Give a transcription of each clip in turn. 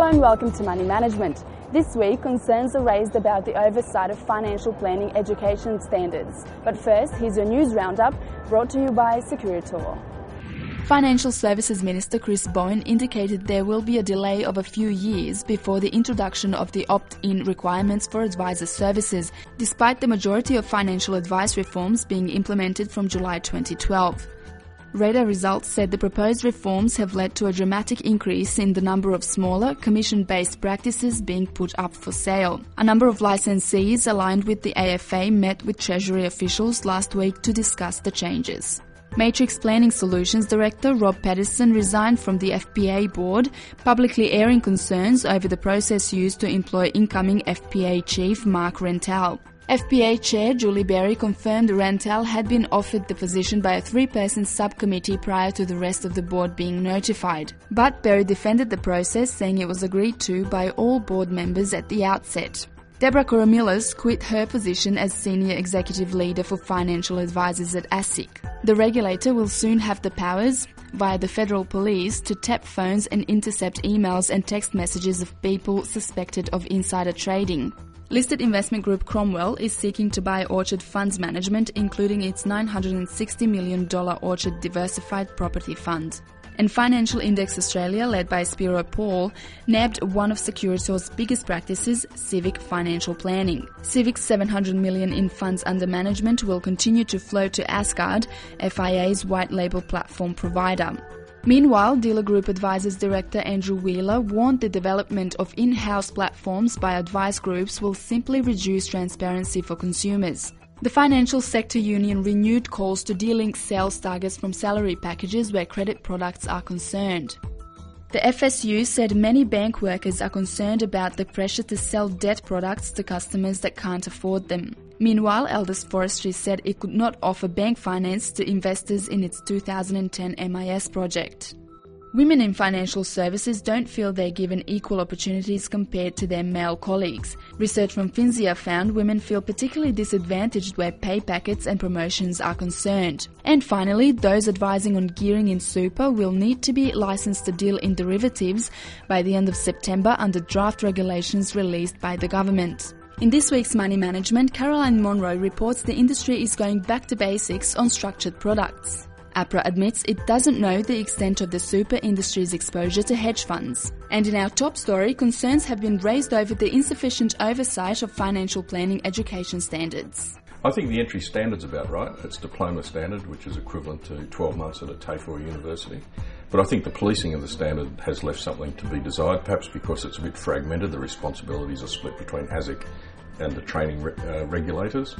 Hello and welcome to Money Management. This week, concerns are raised about the oversight of financial planning education standards. But first, here's your news roundup, brought to you by Securitor. Financial Services Minister Chris Bowen indicated there will be a delay of a few years before the introduction of the opt-in requirements for advisor services, despite the majority of financial advice reforms being implemented from July 2012. Radar results said the proposed reforms have led to a dramatic increase in the number of smaller, commission-based practices being put up for sale. A number of licensees aligned with the AFA met with Treasury officials last week to discuss the changes. Matrix Planning Solutions Director Rob Patterson resigned from the FPA board, publicly airing concerns over the process used to employ incoming FPA chief Mark Rental. FPA Chair Julie Berry confirmed Rental had been offered the position by a three-person subcommittee prior to the rest of the board being notified. But Berry defended the process, saying it was agreed to by all board members at the outset. Deborah Koromilas quit her position as Senior Executive Leader for Financial Advisors at ASIC. The regulator will soon have the powers, via the Federal Police, to tap phones and intercept emails and text messages of people suspected of insider trading. Listed investment group Cromwell is seeking to buy Orchard Funds Management, including its $960 million Orchard Diversified Property Fund. And Financial Index Australia, led by Spiro Paul, nabbed one of Securitor's biggest practices, Civic Financial Planning. Civic's $700 million in funds under management will continue to flow to Asgard, FIA's white-label platform provider. Meanwhile, Dealer Group Advisors Director Andrew Wheeler warned the development of in-house platforms by advice groups will simply reduce transparency for consumers. The financial sector union renewed calls to de-link sales targets from salary packages where credit products are concerned. The FSU said many bank workers are concerned about the pressure to sell debt products to customers that can't afford them. Meanwhile, Elders Forestry said it could not offer bank finance to investors in its 2010 MIS project. Women in financial services don't feel they're given equal opportunities compared to their male colleagues. Research from Finzia found women feel particularly disadvantaged where pay packets and promotions are concerned. And finally, those advising on gearing in super will need to be licensed to deal in derivatives by the end of September under draft regulations released by the government. In this week's Money Management, Caroline Monroe reports the industry is going back to basics on structured products. APRA admits it doesn't know the extent of the super industry's exposure to hedge funds. And in our top story, concerns have been raised over the insufficient oversight of financial planning education standards. I think the entry standard's about right. It's diploma standard, which is equivalent to 12 months at a TAFE or university. But I think the policing of the standard has left something to be desired, perhaps because it's a bit fragmented. The responsibilities are split between ASIC and the training regulators.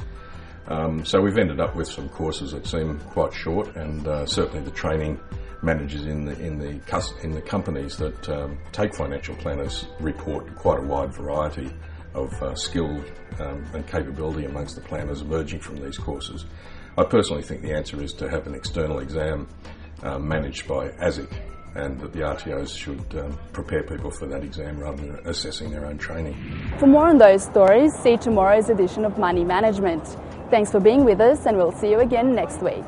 So we've ended up with some courses that seem quite short, and certainly the training managers in the companies that take financial planners report quite a wide variety of skill and capability amongst the planners emerging from these courses. I personally think the answer is to have an external exam managed by ASIC, and that the RTOs should prepare people for that exam rather than assessing their own training. For more on those stories, see tomorrow's edition of Money Management. Thanks for being with us, and we'll see you again next week.